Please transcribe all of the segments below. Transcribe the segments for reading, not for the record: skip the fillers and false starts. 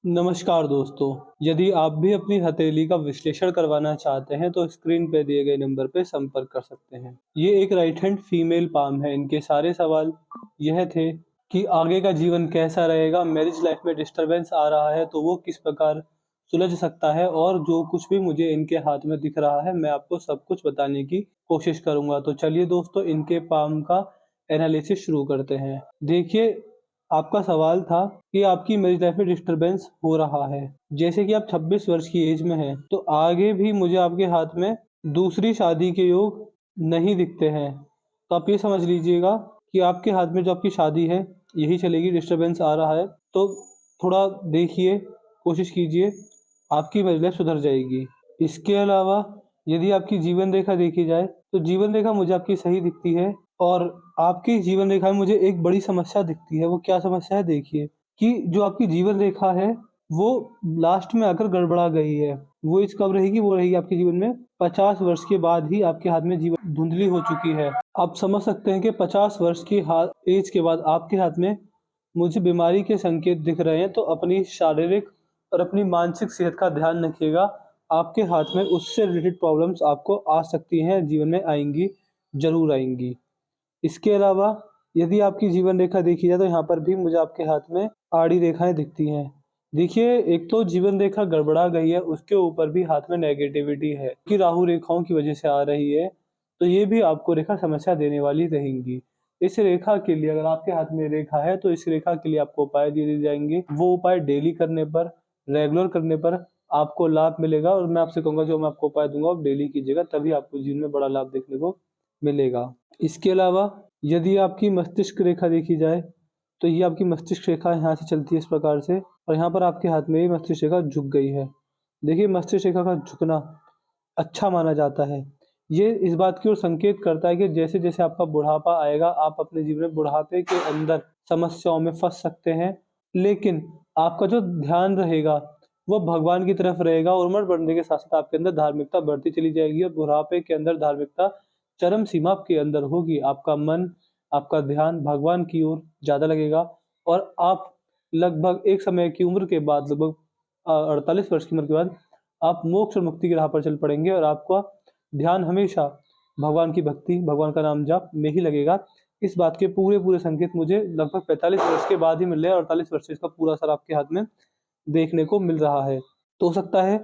नमस्कार दोस्तों, यदि आप भी अपनी हथेली का विश्लेषण करवाना चाहते हैं तो स्क्रीन पे दिए गए नंबर पे संपर्क कर सकते हैं। ये एक राइट हैंड फीमेल पाम है। इनके सारे सवाल यह थे कि आगे का जीवन कैसा रहेगा, मैरिज लाइफ में डिस्टर्बेंस आ रहा है तो वो किस प्रकार सुलझ सकता है और जो कुछ भी मुझे इनके हाथ में दिख रहा है मैं आपको सब कुछ बताने की कोशिश करूँगा। तो चलिए दोस्तों इनके पाम का एनालिसिस शुरू करते हैं। देखिए आपका सवाल था कि आपकी मैरिज लाइफ में डिस्टरबेंस हो रहा है। जैसे कि आप 26 वर्ष की एज में हैं, तो आगे भी मुझे आपके हाथ में दूसरी शादी के योग नहीं दिखते हैं। तो आप ये समझ लीजिएगा कि आपके हाथ में जो आपकी शादी है, यही चलेगी, डिस्टरबेंस आ रहा है। तो थोड़ा देखिए, कोशिश कीजिए, आपकी मैरिज लाइफ सुधर जाएगी। इसके अलावा यदि आपकी जीवन रेखा देखी जाए, तो जीवन रेखा मुझे आपकी सही दिखती है और आपकी जीवन रेखा में मुझे एक बड़ी समस्या दिखती है। वो क्या समस्या है देखिए, कि जो आपकी जीवन रेखा है, वो लास्ट में आकर गड़बड़ा गई है। वो एज कब रहेगी? वो रहेगी आपके जीवन में 50 वर्ष के बाद ही आपके हाथ में जीवन धुंधली हो चुकी है। आप समझ सकते हैं कि 50 वर्ष की एज के बाद आपके हाथ में मुझे बीमारी के संकेत दिख रहे हैं। तो अपनी शारीरिक और अपनी मानसिक सेहत का ध्यान रखिएगा। आपके हाथ में उससे रिलेटेड प्रॉब्लम्स आपको आ सकती हैं, जीवन में आएँगी, ज़रूर आएँगी। इसके अलावा यदि आपकी जीवन रेखा देखी जाए तो यहाँ पर भी मुझे आपके हाथ में आड़ी रेखाएँ दिखती हैं। देखिए, एक तो जीवन रेखा गड़बड़ा गई है, उसके ऊपर भी हाथ में नेगेटिविटी है कि राहु रेखाओं की वजह से आ रही है, तो ये भी आपको रेखा समस्या देने वाली रहेंगी। इस रेखा के लिए अगर आपके हाथ में रेखा है, तो इस रेखा के लिए आपको उपाय दिए जाएँगे। वो उपाय डेली करने पर, रेगुलर करने पर आपको लाभ मिलेगा और मैं आपसे कहूँगा जो मैं आपको उपाय दूँगा, आप डेली कीजिएगा, तभी आपको जीवन में बड़ा लाभ देखने को मिलेगा। इसके अलावा यदि आपकी मस्तिष्क रेखा देखी जाए, तो ये आपकी मस्तिष्क रेखा यहाँ से चलती है इस प्रकार से और यहाँ पर आपके हाथ में ये मस्तिष्क रेखा झुक गई है। देखिए मस्तिष्क रेखा का झुकना अच्छा माना जाता है। ये इस बात की ओर संकेत करता है कि जैसे-जैसे आपका बुढ़ापा आएगा, आप अपने जीवन में बुढ़ापे के अंदर समस्याओं में फँस सकते हैं। लेकिन आपका जो ध्यान रहेगा, वो भगवान की तरफ रहेगा और उम्र बढ़ने के साथ-साथ आपके अंदर धार्मिकता बढ़ती चली जाएगी और बुढ़ापे के अंदर धार्मिकता चरम सीमा के अंदर होगी। आपका मन, आपका ध्यान भगवान की ओर ज़्यादा लगेगा और आप लगभग एक समय की उम्र के बाद लगभग 48 वर्ष की उम्र के बाद आप मोक्ष और मुक्ति की राह पर चल पड़ेंगे और आपका ध्यान हमेशा भगवान की भक्ति, भगवान का नाम जाप में ही लगेगा। इस बात के पूरे-पूरे संकेत मुझे लगभग 45 वर्ष के बाद ही मिल रहे हैं और 48 वर्ष से इसका पूरा असर आपके हाथ में देखने को मिल रहा है। तो हो सकता है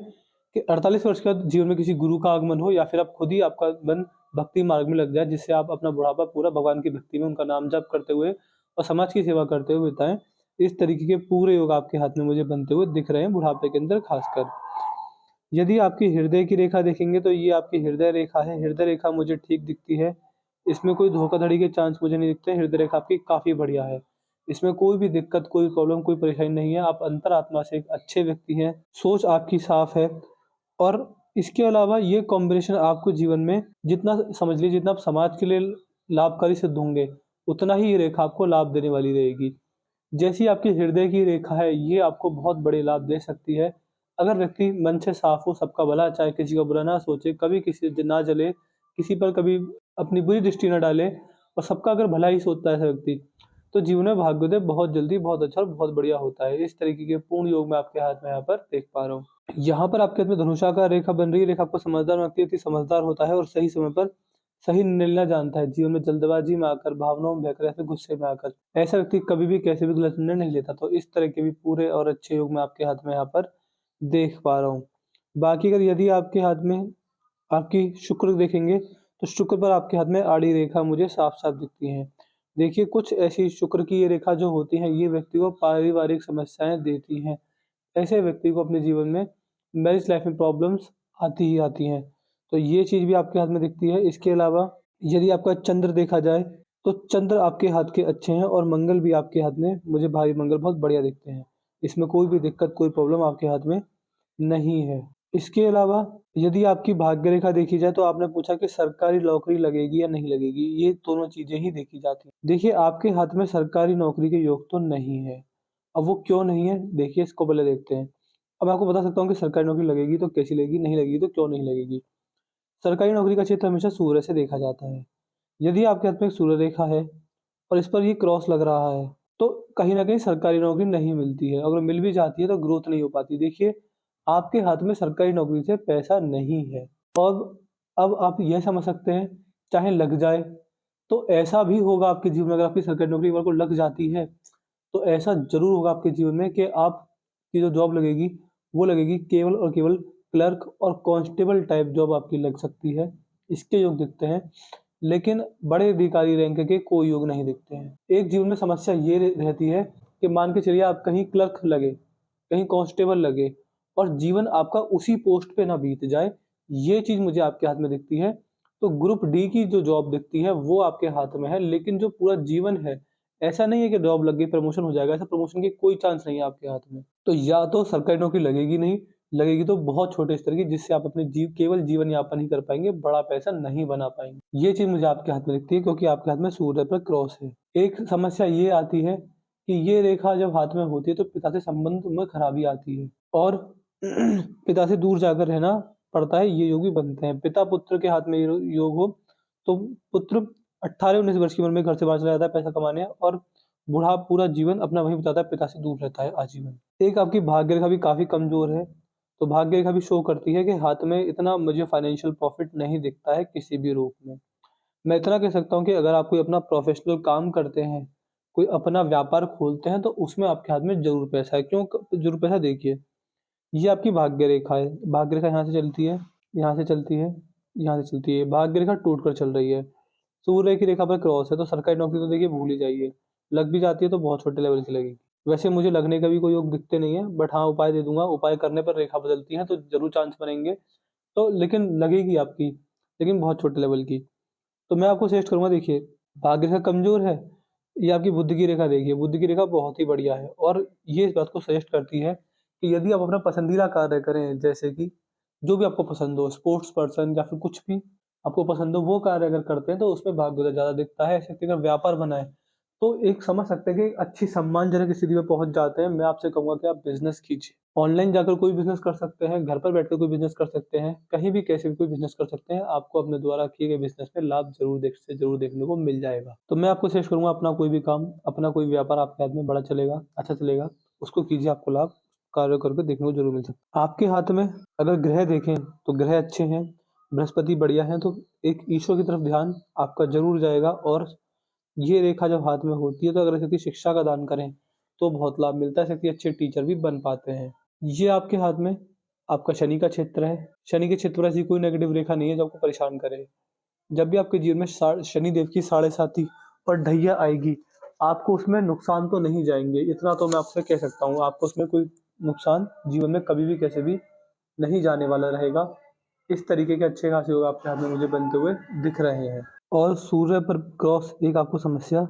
कि 48 वर्ष के बाद जीवन में किसी गुरु का आगमन हो या फिर आप खुद ही आपका मन भक्ति मार्ग में लग जाए, जिससे आप अपना बुढ़ापा पूरा भगवान की भक्ति में उनका नाम जाप करते हुए और समाज की सेवा करते हुए बिताएँ। इस तरीके के पूरे योग आपके हाथ में मुझे बनते हुए दिख रहे हैं बुढ़ापे के अंदर खासकर। यदि आपकी हृदय की रेखा देखेंगे तो ये आपकी हृदय रेखा है। हृदय रेखा मुझे ठीक दिखती है। इसमें कोई धोखाधड़ी के चांस मुझे नहीं दिखते। हृदय रेखा आपकी काफ़ी बढ़िया है। इसमें कोई भी दिक्कत, कोई प्रॉब्लम, कोई परेशानी नहीं है। आप अंतरात्मा से एक अच्छे व्यक्ति हैं। सोच आपकी साफ है और इसके अलावा ये कॉम्बिनेशन आपको जीवन में जितना समझ लीजिए जितना आप समाज के लिए लाभकारी सिद्ध होंगे, उतना ही ये रेखा आपको लाभ देने वाली रहेगी। जैसी आपकी हृदय की रेखा है, ये आपको बहुत बड़े लाभ दे सकती है। अगर व्यक्ति मन से साफ हो, सबका भला चाहे, किसी का बुरा ना सोचे, कभी किसी से ना जले, किसी पर कभी अपनी बुरी दृष्टि ना डाले और सबका अगर भला ही सोचता है ऐसा व्यक्ति, तो जीवन में भाग्योदय बहुत जल्दी, बहुत अच्छा और बहुत बढ़िया होता है। इस तरीके के पूर्ण योग मैं आपके हाथ में यहाँ पर देख पा रहा हूँ। यहाँ पर आपके हाथ में धनुषाकार रेखा बन रही है। रेखा आपको समझदार व्यक्ति अति समझदार होता है और सही समय पर सही निर्णय लेना जानता है। जीवन में जल्दबाजी में आकर, भावनाओं में बहकर या फिर गुस्से में आकर ऐसा व्यक्ति कभी भी कैसे भी गलत निर्णय नहीं लेता। तो इस तरह के भी पूरे और अच्छे योग मैं आपके हाथ में यहाँ पर देख पा रहा हूँ। बाकी अगर यदि आपके हाथ में आपकी शुक्र देखेंगे, तो शुक्र पर आपके हाथ में आड़ी रेखा मुझे साफ-साफ दिखती हैं। देखिए कुछ ऐसी शुक्र की ये रेखा जो होती है, ये व्यक्ति को पारिवारिक समस्याएँ देती हैं। ऐसे व्यक्ति को अपने जीवन में मैरिज लाइफ में प्रॉब्लम्स आती ही आती हैं। तो ये चीज़ भी आपके हाथ में दिखती है। इसके अलावा यदि आपका चंद्र देखा जाए, तो चंद्र आपके हाथ के अच्छे हैं और मंगल भी आपके हाथ में मुझे भाई मंगल बहुत बढ़िया दिखते हैं। इसमें कोई भी दिक्कत, कोई प्रॉब्लम आपके हाथ में नहीं है। इसके अलावा यदि आपकी भाग्य रेखा देखी जाए, तो आपने पूछा कि सरकारी नौकरी लगेगी या नहीं लगेगी, ये दोनों चीज़ें ही देखी जाती हैं। देखिए आपके हाथ में सरकारी नौकरी के योग तो नहीं है। अब वो क्यों नहीं है? देखिए इसको पहले देखते हैं। अब मैं आपको बता सकता हूँ कि सरकारी नौकरी लगेगी तो कैसी लगेगी, नहीं लगेगी तो क्यों नहीं लगेगी। सरकारी नौकरी का क्षेत्र हमेशा सूर्य से देखा जाता है। यदि आपके हाथ में एक सूर्य रेखा है और इस पर ये क्रॉस लग रहा है, तो कहीं न कहीं सरकारी नौकरी नहीं मिलती है, अगर मिल भी जाती है तो ग्रोथ नहीं हो पाती। देखिए, आपके हाथ में सरकारी नौकरी से पैसा नहीं है। अब आप यह समझ सकते हैं, चाहे लग जाए, तो ऐसा भी होगा आपके जीवन में, अगर आपकी सरकारी नौकरी एक बार को लग जाती है, तो ऐसा ज़रूर होगा आपके जीवन में कि आपकी जो जॉब लगेगी, वो लगेगी केवल और केवल क्लर्क और कांस्टेबल टाइप जॉब आपकी लग सकती है। इसके योग दिखते हैं, लेकिन बड़े अधिकारी रैंक के कोई योग नहीं दिखते हैं। एक जीवन में समस्या ये रहती है कि मान के चलिए आप कहीं क्लर्क लगे, कहीं कांस्टेबल लगे और जीवन आपका उसी पोस्ट पे ना बीत जाए, ये चीज़ मुझे आपके हाथ में दिखती है। तो ग्रुप डी की जो जॉब दिखती है वो आपके हाथ में है, लेकिन जो पूरा जीवन है, ऐसा नहीं है कि जॉब लग गई प्रमोशन हो जाएगा, ऐसा प्रमोशन की कोई चांस नहीं है आपके हाथ में। तो या तो सरकारी नौकरी लगेगी नहीं, लगेगी तो बहुत छोटे स्तर की, जिससे आप अपने केवल जीवन यापन ही कर पाएँगे, बड़ा पैसा नहीं बना पाएँगे। ये चीज़ मुझे आपके हाथ में दिखती है, क्योंकि आपके हाथ में सूर्य पर क्रॉस है। एक समस्या ये आती है कि ये रेखा जब हाथ में होती है तो पिता से संबंध में खराबी आती है और पिता से दूर जाकर रहना पड़ता है, ये योग भी बनते हैं। पिता-पुत्र के हाथ में ये योग हो, तो पुत्र 18-19 वर्ष की उम्र में घर से बाहर चला जाता है पैसा कमाने, और बूढ़ा पूरा जीवन अपना वहीं बिताता है, पिता से दूर रहता है आजीवन। एक आपकी भाग्य रेखा भी काफ़ी कमज़ोर है, तो भाग्य रेखा भी शो करती है कि हाथ में इतना मुझे फाइनेंशियल प्रॉफ़िट नहीं दिखता है किसी भी रूप में। मैं इतना कह सकता हूँ कि अगर आप कोई अपना प्रोफ़ेशनल काम करते हैं, कोई अपना व्यापार खोलते हैं, तो उसमें आपके हाथ में ज़रूर पैसा है। क्यों ज़रूर पैसा? देखिए, ये आपकी भाग्य रेखा है। भाग्य रेखा यहाँ से चलती है, यहाँ से चलती है, यहाँ से चलती है। भाग्य रेखा टूट कर चल रही है। सूर्य की रेखा पर क्रॉस है, तो सरकारी नौकरी तो देखिए भूल ही जाइए। लग भी जाती है तो बहुत छोटे लेवल की लगेगी। वैसे मुझे लगने का भी कोई योग दिखते नहीं है, बट हाँ, उपाय दे दूँगा। उपाय करने पर रेखा बदलती है तो ज़रूर चांस बनेंगे। तो लेकिन लगेगी आपकी, लेकिन बहुत छोटे लेवल की। तो मैं आपको सजेस्ट करूँगा, देखिए, भाग्य रेखा कमज़ोर है, ये आपकी बुध की रेखा देखिए, बुध की रेखा बहुत ही बढ़िया है और ये इस बात को सजेस्ट करती है कि यदि आप अपना पसंदीदा कार्य करें, जैसे कि जो भी आपको पसंद हो, स्पोर्ट्स पर्सन या फिर कुछ भी आपको पसंद हो, वो कार्य अगर करते हैं तो उसमें भाग्य उदय ज़्यादा दिखता है। ऐसे अगर व्यापार बनाएँ, तो एक समझ सकते हैं कि एक अच्छी सम्मानजनक स्थिति में पहुँच जाते हैं। मैं आपसे कहूँगा कि आप बिज़नेस कीजिए। ऑनलाइन जाकर कोई बिज़नेस कर सकते हैं, घर पर बैठकर कोई बिज़नेस कर सकते हैं, कहीं भी कैसे भी कोई बिज़नेस कर सकते हैं। आपको अपने द्वारा किए गए बिज़नेस में लाभ ज़रूर देखने को मिल जाएगा। तो मैं आपको सजेस्ट करूँगा, अपना कोई भी काम, अपना कोई व्यापार आपके हाथ में बड़ा चलेगा, अच्छा चलेगा, उसको कीजिए, आपको लाभ कार्य करके देखने को ज़रूर मिल सकता है। आपके हाथ में अगर ग्रह देखें तो ग्रह अच्छे हैं, बृहस्पति बढ़िया हैं, तो एक ईश्वर की तरफ ध्यान आपका ज़रूर जाएगा और ये रेखा जब हाथ में होती है तो अगर किसी शिक्षा का दान करें तो बहुत लाभ मिलता है, किसी अच्छे टीचर भी बन पाते हैं। ये आपके हाथ में आपका शनि का क्षेत्र है। शनि के क्षेत्र पर ऐसी कोई नेगेटिव रेखा नहीं है जो आपको परेशान करे। जब भी आपके जीवन में शनि देव की साढ़े साती और ढैया आएगी, आपको उसमें नुकसान तो नहीं जाएँगे, इतना तो मैं आपसे कह सकता हूँ। आपको उसमें कोई नुकसान जीवन में कभी भी कैसे भी नहीं जाने वाला रहेगा। इस तरीके के अच्छे खासे योग आपके हाथ में मुझे बनते हुए दिख रहे हैं। और सूर्य पर क्रॉस एक आपको समस्या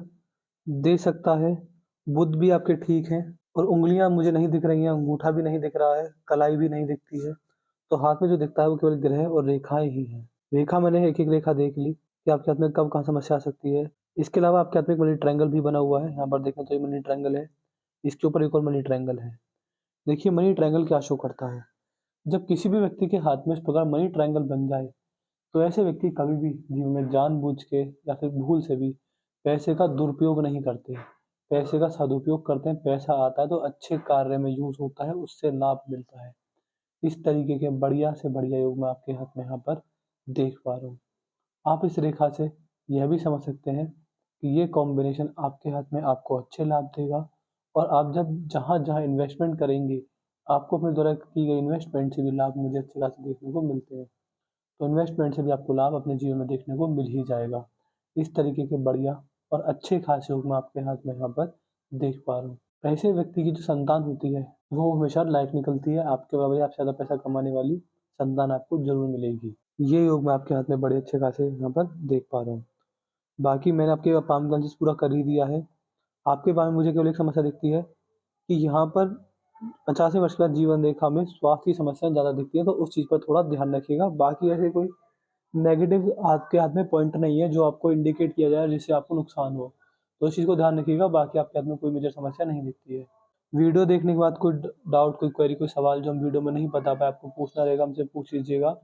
दे सकता है। बुध भी आपके ठीक हैं और उँगलियाँ मुझे नहीं दिख रही हैं, अंगूठा भी नहीं दिख रहा है, कलाई भी नहीं दिखती है। तो हाथ में जो दिखता है वो केवल ग्रह और रेखाएँ ही हैं। रेखा मैंने एक-एक रेखा देख ली कि आपके हाथ में कब कहाँ समस्या आ सकती है। इसके अलावा आपके हाथ में एक मनी ट्रायंगल भी बना हुआ है। यहाँ पर देखें तो ये मनी ट्रायंगल है। इसके ऊपर एक और मनी ट्रायंगल है। देखिए, मनी ट्रायंगल क्या शो करता है? जब किसी भी व्यक्ति के हाथ में इस प्रकार मनी ट्रायंगल बन जाए, तो ऐसे व्यक्ति कभी भी जीवन में जानबूझ के या फिर भूल से भी पैसे का दुरुपयोग नहीं करते। पैसे का सदुपयोग करते हैं, पैसा आता है तो अच्छे कार्य में यूज़ होता है, उससे लाभ मिलता है। इस तरीके के बढ़िया से बढ़िया योग मैं आपके हाथ में यहाँ पर देख पा रहा हूँ। आप इस रेखा से यह भी समझ सकते हैं कि ये कॉम्बिनेशन आपके हाथ में आपको अच्छे लाभ देगा और आप जब जहाँ-जहाँ इन्वेस्टमेंट करेंगे, आपको अपने द्वारा की गई इन्वेस्टमेंट से भी लाभ मुझे अच्छे खासे देखने को मिलते हैं। तो इन्वेस्टमेंट से भी आपको लाभ अपने जीवन में देखने को मिल ही जाएगा। इस तरीके के बढ़िया और अच्छे खासे योग मैं आपके हाथ में यहाँ पर देख पा रहा हूँ। ऐसे व्यक्ति की जो संतान होती है, वो हमेशा लायक निकलती है। आपके बराबर या आपसे ज़्यादा पैसा कमाने वाली संतान आपको ज़रूर मिलेगी। ये योग मैं आपके हाथ में बड़े अच्छे खासे यहाँ पर देख पा रहा हूँ। बाकी मैंने आपके पाम का पूरा कर ही दिया है। आपके बारे में मुझे केवल एक समस्या दिखती है कि यहाँ पर 85 वर्ष के बाद जीवन रेखा में स्वास्थ्य की समस्याएँ ज़्यादा दिखती हैं, तो उस चीज़ पर थोड़ा ध्यान रखिएगा। बाकी ऐसे कोई नेगेटिव आपके हाथ में पॉइंट नहीं है जो आपको इंडिकेट किया जाए जिससे आपको नुकसान हो। तो इस चीज़ को ध्यान रखिएगा, बाकी आपके हाथ में कोई मेजर समस्या नहीं दिखती है। वीडियो देखने के बाद कोई डाउट, कोई क्वेरी, कोई सवाल जो हम वीडियो में नहीं बता पाए आपको पूछना रहेगा, हमसे पूछ लीजिएगा।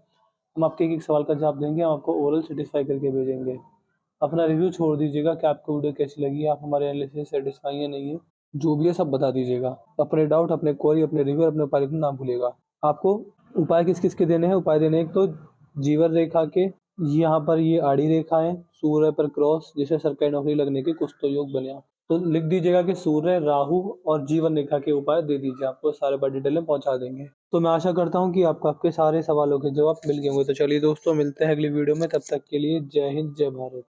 हम आपके एक-एक सवाल का जवाब देंगे, हम आपको ओरल सैटिस्फाई करके भेजेंगे। अपना रिव्यू छोड़ दीजिएगा कि आपको वीडियो कैसी लगी, आप हमारे एनालिसिस से सेटिस्फाई है नहीं है, जो भी है सब बता दीजिएगा। अपने डाउट, अपने क्वेरी, अपने रिव्यू, अपने उपाय लिखना ना भूलिएगा। आपको उपाय किस-किस के देने हैं? उपाय देने हैं, एक तो जीवन रेखा के यहाँ पर ये आड़ी रेखाएँ, सूर्य पर क्रॉस, जैसे सरकारी नौकरी लगने के कुछ तो योग बने। तो लिख दीजिएगा कि सूर्य, राहु और जीवन रेखा के उपाय दे दीजिए, आपको सारे बार डिटेल में पहुँचा देंगे। तो मैं आशा करता हूँ कि आपको आपके सारे सवालों के जवाब मिल गए होंगे। तो चलिए दोस्तों, मिलते हैं अगली वीडियो में, तब तक के लिए जय हिंद, जय भारत।